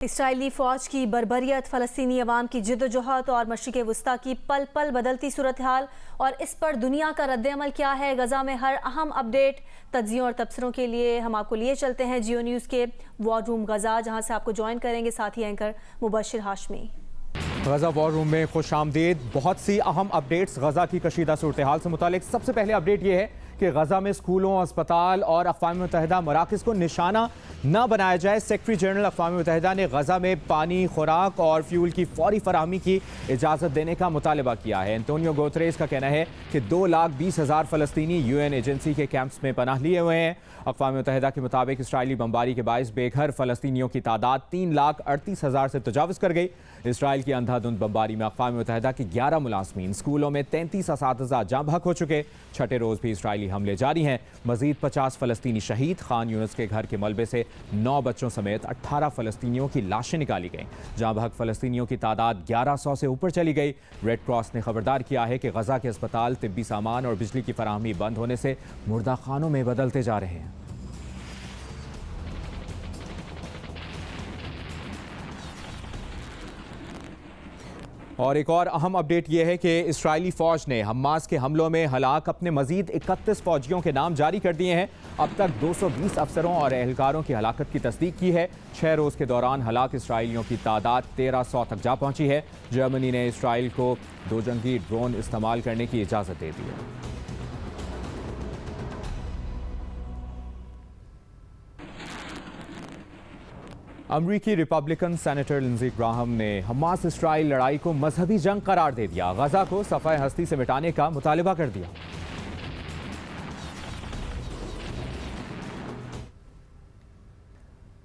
Israeli फ़ौज की बर्बरियत, फ़लस्तीनी अवाम की जिद्दोजहद और मशरिक़ वस्ता की पल पल बदलती सूरत हाल और इस पर दुनिया का रद्द-ए-अमल क्या है। गज़ा में हर अहम अपडेट, तज्ज़ियों और तबसरों के लिए हम आपको लिए चलते हैं जियो न्यूज़ के वॉर रूम गज़ा, जहाँ से आपको ज्वाइन करेंगे साथी एंकर मुबशिर हाशमी। गज़ा वॉर रूम में खुश आमदीद। बहुत सी अहम अपडेट्स गज़ा की कशीदा सूरत हाल से मुतालिक। सबसे पहले अपडेट ये है कि गज़ा में स्कूलों, अस्पताल और अक़वाम मुत्तहिदा मराकज़ को निशाना न बनाया जाए। सेक्रेटरी जनरल अक़वाम मुत्तहिदा ने गज़ा में पानी, खुराक और फ्यूल की फौरी फराहमी की इजाज़त देने का मुतालबा किया है। एंटोनियो गुतेरेस का कहना है कि 2,20,000 फ़लस्तीनी UN एजेंसी के कैंप्स में पनाह लिए हुए हैं। अक़वाम मुत्तहिदा के मुताबिक इसराइली बमबारी के बायस बेघर फ़लस्तीनियों की तादाद 3,38,000 से तजावज़ कर गई। इसराइल की अंधाधुंध बमबारी में अक़वाम मुत्तहिदा के 11 मुलाज़मीन, स्कूलों में 33 असातिज़ा जाँ बहक हो चुके। छठे रोज़ भी इसराइली हमले जारी हैं। मज़ीद 50 फ़लस्तीनी शहीद। खान यूनिस के घर के मलबे से 9 बच्चों समेत 18 फ़लस्तीनियों की लाशें निकाली गईं। जाँ बहक फ़लस्तीनियों की तादाद 1100 से ऊपर चली गई। रेड क्रॉस ने खबरदार किया है कि गज़ा के अस्पताल तिब्बी सामान और बिजली की फराहमी बंद होने से मुर्दा खानों में बदलते जा रहे हैं। और एक और अहम अपडेट यह है कि इसराइली फ़ौज ने हमास के हमलों में हलाक अपने मजीद 31 फ़ौजियों के नाम जारी कर दिए हैं। अब तक 220 अफसरों और एहलकारों की हलाकत की तस्दीक की है। 6 रोज़ के दौरान हलाक इसराइलियों की तादाद 1300 तक जा पहुंची है। जर्मनी ने इसराइल को 2 जंगी ड्रोन इस्तेमाल करने की इजाज़त दे दी है। अमरीकी रिपब्लिकन सेनेटर लिंडज़े ग्राहम ने हमास इसराइल लड़ाई को मजहबी जंग करार दे दिया। गज़ा को सफ़ाए हस्ती से मिटाने का मुतालबा कर दिया।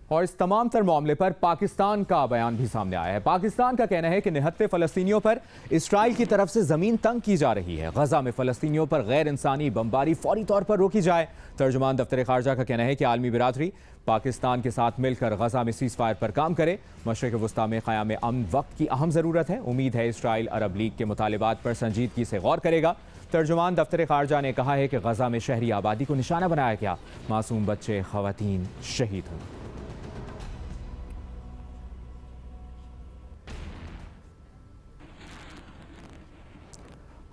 और इस तमाम तर मामले पर पाकिस्तान का बयान भी सामने आया है। पाकिस्तान का कहना है कि निहत्ते फ़लस्तीनियों पर इसराइल की तरफ से ज़मीन तंग की जा रही है। गज़ा में फ़लस्तीनियों पर गैर इंसानी बमबारी फौरी तौर पर रोकी जाए। तर्जुमान दफ्तर ख़ारजा का कहना है कि आलमी बिरादरी पाकिस्तान के साथ मिलकर गज़ा में सीज़ फायर पर काम करे। मशरिक़ वस्ता में क़याम अमन वक्त की अहम ज़रूरत है। उम्मीद है इसराइल अरब लीग के मुतालिबात पर संजीदगी से गौर करेगा। तर्जुमान दफ्तर ख़ारजा ने कहा है कि गज़ा में शहरी आबादी को निशाना बनाया गया। मासूम बच्चे, ख़वातीन शहीद हुए।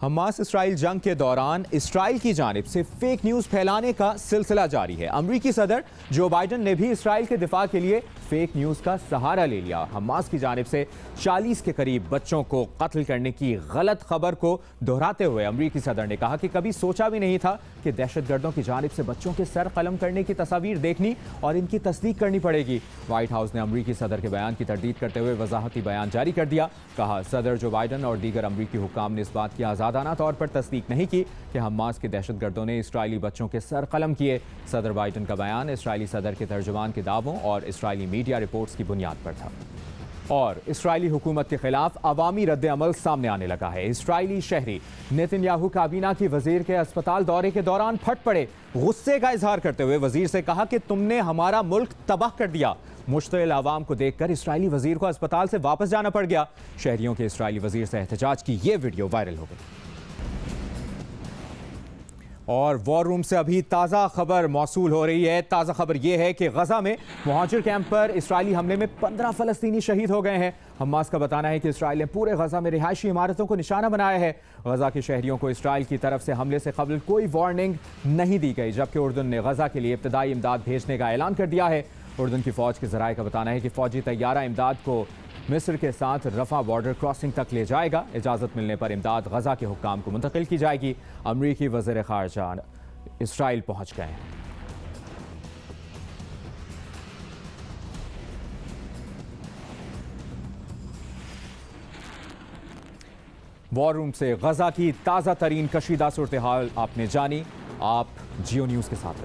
हमास इसराइल जंग के दौरान इसराइल की जानिब से फेक न्यूज़ फैलाने का सिलसिला जारी है। अमरीकी सदर जो बाइडन ने भी इसराइल के दिफा के लिए फेक न्यूज़ का सहारा ले लिया। हमास की जानिब से 40 के करीब बच्चों को कत्ल करने की गलत खबर को दोहराते हुए अमरीकी सदर ने कहा कि कभी सोचा भी नहीं था कि दहशतगर्दों की जानिब से बच्चों के सर कलम करने की तस्वीर देखनी और इनकी तस्दीक करनी पड़ेगी। व्हाइट हाउस ने अमरीकी सदर के बयान की तरदीद करते हुए वजाहती बयान जारी कर दिया। कहा, सदर जो बाइडन और दीगर अमरीकी हुक्काम ने इस बात की आज़ादाना तौर पर तस्दीक नहीं की कि हमास के दहशतगर्दों ने इसराइली बच्चों के सर कलम किए। सदर बाइडन का बयान इसराइली सदर के तर्जुमान के दावों और इसराइली मीडिया रिपोर्ट्स की बुनियाद पर था। और इसराइली हुकूमत के खिलाफ अवामी रद्द अमल सामने आने लगा है। इसराइली शहरी नेतन्याहू काबीना की वजीर के अस्पताल दौरे के दौरान फट पड़े। गुस्से का इजहार करते हुए वजीर से कहा कि तुमने हमारा मुल्क तबाह कर दिया। मुश्तिल आवाम को देखकर इसराइली वजीर को अस्पताल से वापस जाना पड़ गया। शहरियों के इसराइली वजीर से एहतजाज की ये वीडियो वायरल हो गई। और वॉर रूम से अभी ताज़ा खबर मौसूल हो रही है। ताज़ा खबर यह है कि गज़ा में मुहाजिर कैंप पर इसराइली हमले में 15 फ़लस्तीनी शहीद हो गए हैं। हमास का बताना है कि इसराइल ने पूरे गज़ा में रिहायशी इमारतों को निशाना बनाया है। गज़ा के शहरियों को इसराइल की तरफ से हमले से कबल कोई वार्निंग नहीं दी गई, जबकि उर्दन ने गज़ा के लिए इब्तदाई इमदाद भेजने का ऐलान कर दिया है। उर्दन की फ़ौज के ज़राए का बताना है कि फ़ौजी तैयारा इमदाद को मिस्र के साथ रफ़ा बॉर्डर क्रॉसिंग तक ले जाएगा। इजाज़त मिलने पर इमदाद गज़ा के हुक्काम को मुंतकिल की जाएगी। अमरीकी वज़ीर ख़ारजा इसराइल पहुँच गए हैं। वॉर रूम से गज़ा की ताज़ा तरीन कशीदा सूरत हाल आपने जानी। आप जियो न्यूज़ के साथ